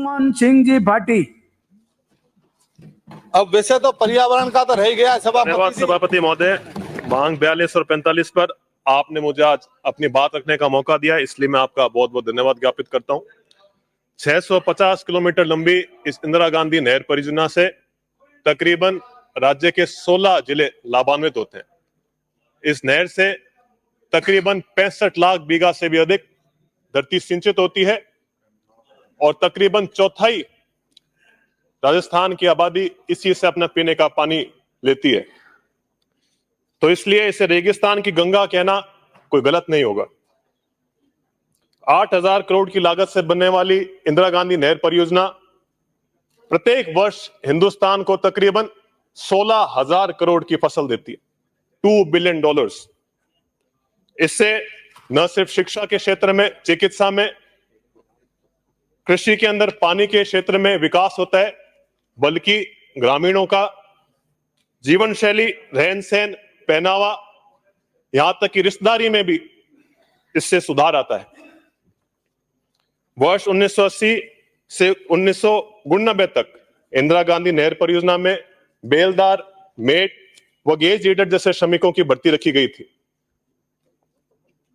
लक्ष्मण सिंह जी भाटी। अब वैसे तो पर्यावरण का तो रह गया धन्यवाद सभापति महोदय। मांग 42 और 45 पर आपने मुझे आज अपनी बात रखने का मौका दिया, इसलिए मैं आपका बहुत बहुत धन्यवाद ज्ञापित करता हूं। 650 किलोमीटर लंबी इस इंदिरा गांधी नहर परियोजना से तकरीबन राज्य के 16 जिले लाभान्वित होते हैं। इस नहर से तकरीबन 65 लाख बीघा से भी अधिक धरती सिंचित होती है और तकरीबन चौथाई राजस्थान की आबादी इसी से अपना पीने का पानी लेती है। तो इसलिए इसे रेगिस्तान की गंगा कहना कोई गलत नहीं होगा। 8,000 करोड़ की लागत से बनने वाली इंदिरा गांधी नहर परियोजना प्रत्येक वर्ष हिंदुस्तान को तकरीबन 16,000 करोड़ की फसल देती है, $2 बिलियन। इससे न सिर्फ शिक्षा के क्षेत्र में, चिकित्सा में, कृषि के अंदर पानी के क्षेत्र में विकास होता है, बल्कि ग्रामीणों का जीवन शैली, रहन सहन, पहनावा, यहां तक कि रिश्तेदारी में भी इससे सुधार आता है। वर्ष 1980 से 1999 तक इंदिरा गांधी नहर परियोजना में बेलदार, मेट व गेज रीडर जैसे श्रमिकों की भर्ती रखी गई थी,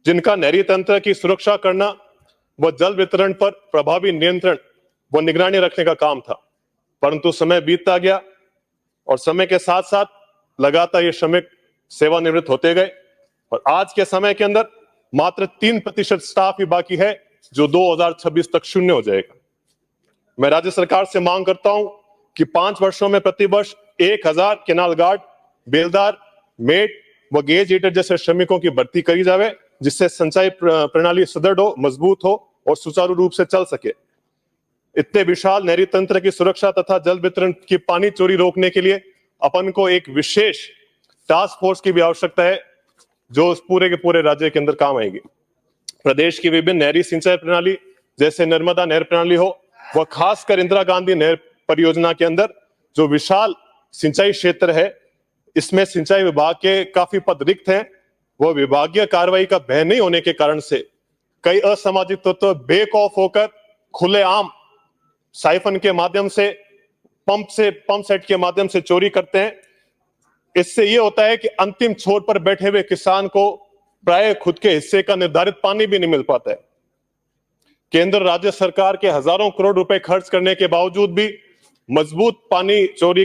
जिनका नहरी तंत्र की सुरक्षा करना व जल वितरण पर प्रभावी नियंत्रण व निगरानी रखने का काम था। परंतु समय बीतता गया और समय के साथ साथ लगातार ये श्रमिक सेवानिवृत्त होते गए और आज के समय के अंदर मात्र 3% स्टाफ ही बाकी है, जो 2026 तक शून्य हो जाएगा। मैं राज्य सरकार से मांग करता हूं कि 5 वर्षों में प्रतिवर्ष 1,000 केनाल गार्ड, बेलदार, मेट व गेज रीडर जैसे श्रमिकों की भर्ती करी जावे, जिससे सिंचाई प्रणाली सुदृढ़ हो, मजबूत हो और सुचारू रूप से चल सके। इतने विशाल नहरी तंत्र की सुरक्षा तथा जल वितरण की पानी चोरी रोकने के लिए अपन को एक विशेष टास्क फोर्स की भी आवश्यकता है, जो पूरे के पूरे राज्य के अंदर काम आएगी। प्रदेश की विभिन्न नहरी सिंचाई प्रणाली जैसे नर्मदा नहर प्रणाली हो व खासकर इंदिरा गांधी नहर परियोजना के अंदर जो विशाल सिंचाई क्षेत्र है, इसमें सिंचाई विभाग के काफी पद रिक्त हैं। वह विभागीय कार्रवाई का भय नहीं होने के कारण से कई असामाजिक तत्व बेखौफ होकर खुलेआम साइफन के माध्यम से, पंप सेट के माध्यम से चोरी करते हैं। इससे यह होता है कि अंतिम छोर पर बैठे हुए किसान को प्राय खुद के हिस्से का निर्धारित पानी भी नहीं मिल पाता है। केंद्र राज्य सरकार के हजारों करोड़ रुपए खर्च करने के बावजूद भी मजबूत पानी चोरी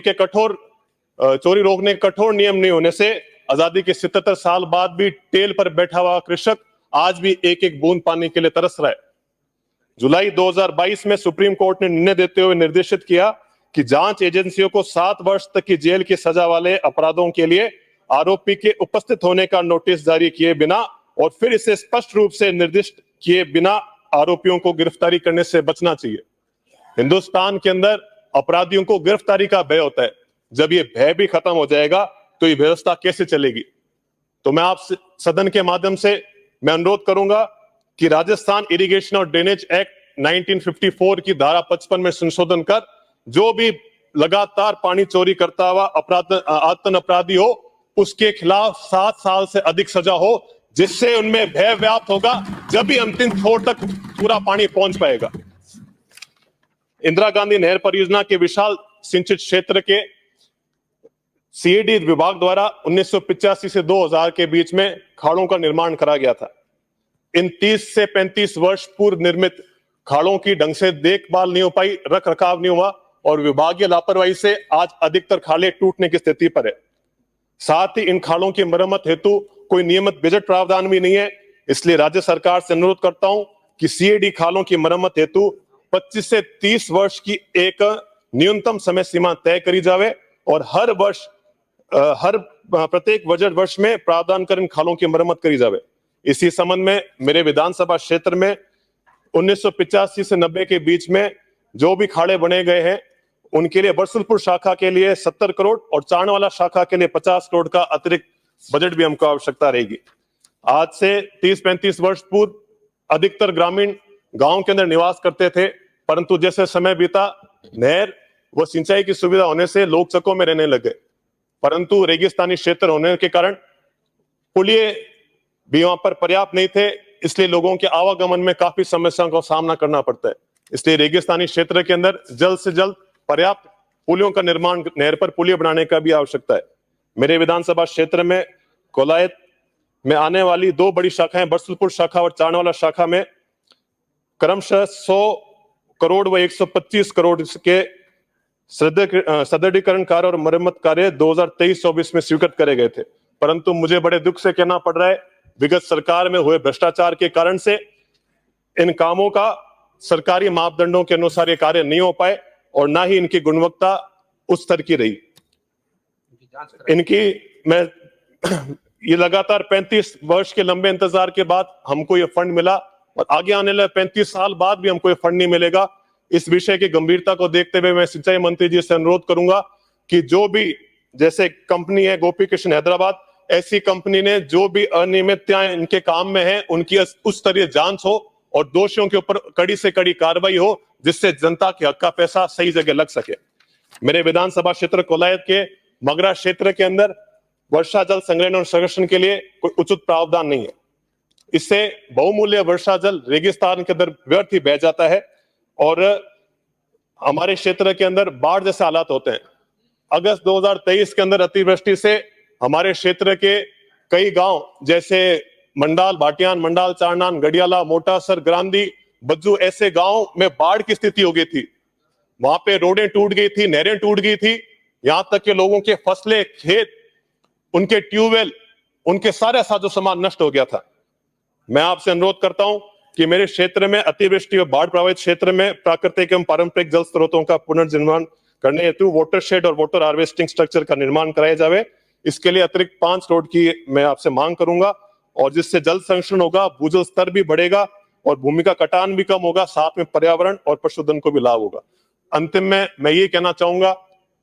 रोकने के कठोर नियम नहीं होने से आजादी के 77 साल बाद भी टेल पर बैठा हुआ कृषक आज भी एक एक बूंद पानी के लिए तरस रहा है। जुलाई 2022 में सुप्रीम कोर्ट ने निर्णय देते हुए निर्देशित किया कि जांच एजेंसियों को 7 वर्ष तक की जेल की सजा वाले अपराधों के लिए आरोपी के उपस्थित होने का नोटिस जारी किए बिना और फिर इसे स्पष्ट रूप से निर्दिष्ट किए बिना आरोपियों को गिरफ्तारी करने से बचना चाहिए। हिंदुस्तान के अंदर अपराधियों को गिरफ्तारी का भय होता है। जब ये भय भी खत्म हो जाएगा तो ये व्यवस्था कैसे चलेगी? तो मैं आप सदन के माध्यम से मैं अनुरोध करूंगा कि राजस्थान इरिगेशन और ड्रेनेज एक्ट 1954 की धारा 55 में संशोधन कर जो भी लगातार पानी चोरी करता हुआ आतंक अपराधी हो, उसके खिलाफ 7 साल से अधिक सजा हो, जिससे उनमें भय व्याप्त होगा, जब भी अंतिम छोर तक पूरा पानी पहुंच पाएगा। इंदिरा गांधी नहर परियोजना के विशाल सिंचित क्षेत्र के सीएडी विभाग द्वारा 1985 से 2000 के बीच में खाड़ों का निर्माण करा गया था। इन 30 से 35 वर्ष पूर्व निर्मित खाड़ों की ढंग से देखभाल नहीं हो पाई, रख रखाव नहीं हुआ और विभागीय लापरवाही से आज अधिकतर खाले टूटने की स्थिति पर है। साथ ही इन खाड़ों की मरम्मत हेतु कोई नियमित बजट प्रावधान भी नहीं है। इसलिए राज्य सरकार से अनुरोध करता हूं कि सीएडी खालों की मरम्मत हेतु 25 से 30 वर्ष की एक न्यूनतम समय सीमा तय करी जावे और हर प्रत्येक बजट वर्ष में प्रावधान कर इन खालों की मरम्मत करी जावे। इसी संबंध में मेरे विधानसभा क्षेत्र में 1985 से 90 के बीच में जो भी खाड़े बने गए हैं, उनके लिए बरसुलपुर शाखा के लिए 70 करोड़ और चाणवाला शाखा के लिए 50 करोड़ का अतिरिक्त बजट भी हमको आवश्यकता रहेगी। आज से 30-35 वर्ष पूर्व अधिकतर ग्रामीण गांव के अंदर निवास करते थे, परंतु जैसे समय बीता नहर व सिंचाई की सुविधा होने से लोग चकों में रहने लगे, परंतु रेगिस्तानी क्षेत्र होने के कारण पुलिये भी वहां पर पर्याप्त नहीं थे, इसलिए लोगों के आवागमन में काफी समस्याओं का सामना करना पड़ता है। इसलिए रेगिस्तानी क्षेत्र के अंदर जल्द से जल्द पर्याप्त पुलियों का निर्माण, नहर पर पुलिया बनाने का भी आवश्यकता है। मेरे विधानसभा क्षेत्र में कोलायत में आने वाली 2 बड़ी शाखाएं, बरसुलपुर शाखा और चाणवाला शाखा में क्रमशः 100 करोड़ व 125 करोड़ के सुदृढ़ीकरण कार्य और मरम्मत कार्य 2023-24 में स्वीकृत करे गए थे, परंतु मुझे बड़े दुख से कहना पड़ रहा है, विगत सरकार में हुए भ्रष्टाचार के कारण से इन कामों का सरकारी मापदंडों के अनुसार ये कार्य नहीं हो पाए और ना ही इनकी गुणवत्ता उस स्तर की रही। इनकी मैं ये लगातार 35 वर्ष के लंबे इंतजार के बाद हमको ये फंड मिला और आगे आने वाले 35 साल बाद भी हमको ये फंड नहीं मिलेगा। इस विषय की गंभीरता को देखते हुए मैं सिंचाई मंत्री जी से अनुरोध करूंगा कि जो भी, जैसे कंपनी है गोपी कृष्ण हैदराबाद, ऐसी कंपनी ने जो भी अनियमितताएं इनके काम में है उनकी उस स्तरीय जांच हो और दोषियों के ऊपर कड़ी से कड़ी कार्रवाई हो, जिससे जनता के हक का पैसा सही जगह लग सके। मेरे विधानसभा क्षेत्र कोलायत के मगरा क्षेत्र के अंदर वर्षा जल संग्रहण और संरक्षण के लिए कोई उचित प्रावधान नहीं है। इससे बहुमूल्य वर्षा जल रेगिस्तान के अंदर व्यर्थ ही बह जाता है और हमारे क्षेत्र के अंदर बाढ़ जैसे हालात होते हैं। अगस्त 2023 के अंदर अतिवृष्टि से हमारे क्षेत्र के कई गांव जैसे मंडाल, भाटियान, मंडाल, चारनान, गडियाला, मोटासर, ग्रांदी, बज्जू, ऐसे गांव में बाढ़ की स्थिति हो गई थी। वहां पे रोडें टूट गई थी, नहरें टूट गई थी, यहां तक कि लोगों के फसलें, खेत, उनके ट्यूबवेल, उनके सारे साजो सामान नष्ट हो गया था। मैं आपसे अनुरोध करता हूं कि मेरे क्षेत्र में अतिवृष्टि और बाढ़ प्रभावित क्षेत्र में प्राकृतिक एवं पारंपरिक जल स्रोतों का पुनर्निर्माण करने हेतु वाटर शेड और वाटर हार्वेस्टिंग स्ट्रक्चर का निर्माण कराया जाए। इसके लिए अतिरिक्त 5 करोड़ की मैं आपसे मांग करूंगा और जिससे जल संरक्षण होगा, भूजल स्तर भी बढ़ेगा और भूमि का कटान भी कम होगा, साथ में पर्यावरण और पशुधन को भी लाभ होगा। अंतिम में मैं ये कहना चाहूंगा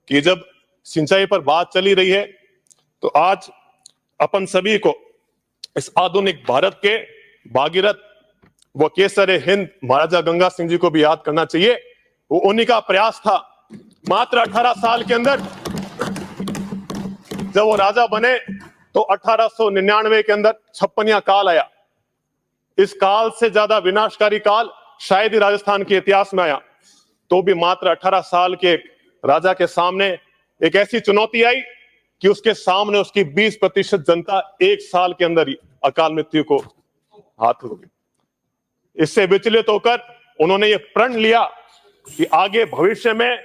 कि जब सिंचाई पर बात चली रही है तो आज अपन सभी को इस आधुनिक भारत के भागीरथ व केसर हिंद महाराजा गंगा सिंह जी को भी याद करना चाहिए। वो उन्हीं का प्रयास था। मात्र 18 साल के अंदर जब वो राजा बने तो 1899 के अंदर छप्पनिया काल आया। इस काल से ज्यादा विनाशकारी काल शायद ही राजस्थान के इतिहास में आया। तो भी मात्र 18 साल के राजा के सामने एक ऐसी चुनौती आई कि उसके सामने उसकी 20% जनता 1 साल के अंदर ही अकाल मृत्यु को हाथ लगी। इससे विचलित होकर उन्होंने ये प्रण लिया कि आगे भविष्य में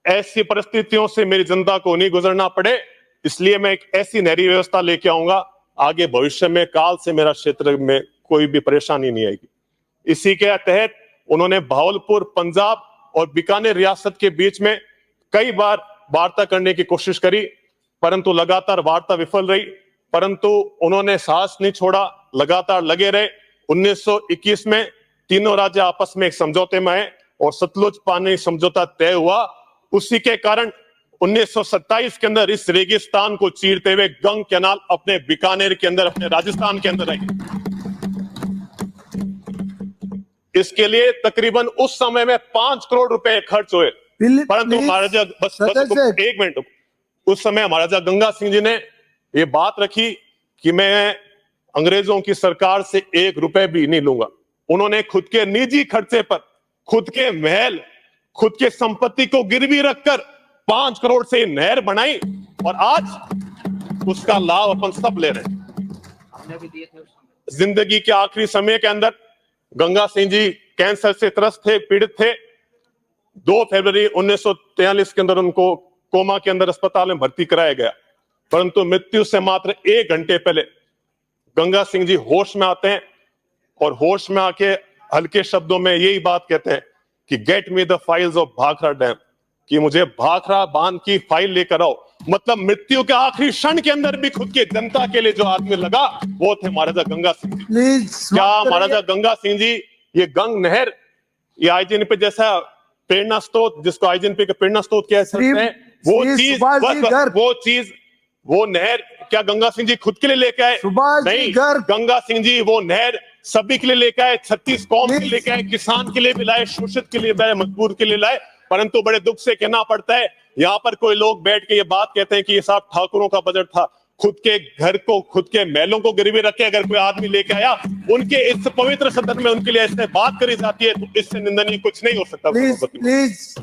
ऐसी परिस्थितियों से मेरी जनता को नहीं गुजरना पड़े, इसलिए मैं एक ऐसी नहरी व्यवस्था लेके आऊंगा आगे भविष्य में काल से मेरा क्षेत्र में कोई भी परेशानी नहीं आएगी। इसी के तहत उन्होंने भावलपुर, पंजाब और बीकानेर रियासत के बीच में कई बार वार्ता करने की कोशिश करी, परंतु लगातार वार्ता विफल रही। परंतु उन्होंने साहस नहीं छोड़ा, लगातार लगे रहे। 1921 में तीनों राज्य आपस में एक समझौते में आए और सतलुज पानी समझौता तय हुआ। उसी के कारण 1927 के अंदर इस रेगिस्तान को चीरते हुए गंग कैनाल अपने बीकानेर के अंदर, अपने राजस्थान के अंदर आई। इसके लिए तकरीबन उस समय में 5 करोड़ रुपए खर्च हुए, परंतु महाराजा बस एक मिनट, उस समय महाराजा गंगा सिंह जी ने ये बात रखी कि मैं अंग्रेजों की सरकार से 1 रुपए भी नहीं लूंगा। उन्होंने खुद के निजी खर्चे पर खुद के महल, खुद के संपत्ति को गिरवी रखकर 5 करोड़ से नहर बनाई और आज उसका लाभ अपन सब ले रहे हैं। जिंदगी के आखिरी समय के अंदर गंगा सिंह जी कैंसर से त्रस्त थे, पीड़ित थे। 2 फरवरी 1943 के अंदर उनको कोमा के अंदर अस्पताल में भर्ती कराया गया, परंतु मृत्यु से मात्र 1 घंटे पहले गंगा सिंह जी होश में आते हैं और होश में आके हल्के शब्दों में यही बात कहते हैं कि get me the files of Bhakra dam, कि मुझे भाखड़ा बांध की फाइल लेकर आओ। मतलब मृत्यु के आखिरी क्षण के अंदर भी खुद की जनता के लिए जो आदमी लगा वो थे महाराजा गंगा सिंह जी। क्या महाराजा गंगा सिंह जी ये गंग नहर, ये आईजीएनपी जैसा प्रेरणा स्रोत, जिसको आईजीएनपी का प्रेरणा स्रोत कह सकते हैं, वो नहर क्या गंगा सिंह जी खुद के लिए लेके आए? नहीं, गंगा सिंह जी वो नहर सभी के लिए लेके आए, 36 कौम के लिए लेके आए, किसान के लिए भी लाए, शोषित के लिए लाए, मजबूर के लिए लाए। परंतु बड़े दुख से कहना पड़ता है, यहाँ पर कोई लोग बैठ के ये बात कहते हैं कि ये साहब ठाकुरों का बजट था। खुद के घर को, खुद के महलों को गिरवी रखे अगर कोई आदमी लेके आया, उनके इस पवित्र सदन में उनके लिए ऐसे बात करी जाती है, तो इससे निंदनीय कुछ नहीं हो सकता। प्लीज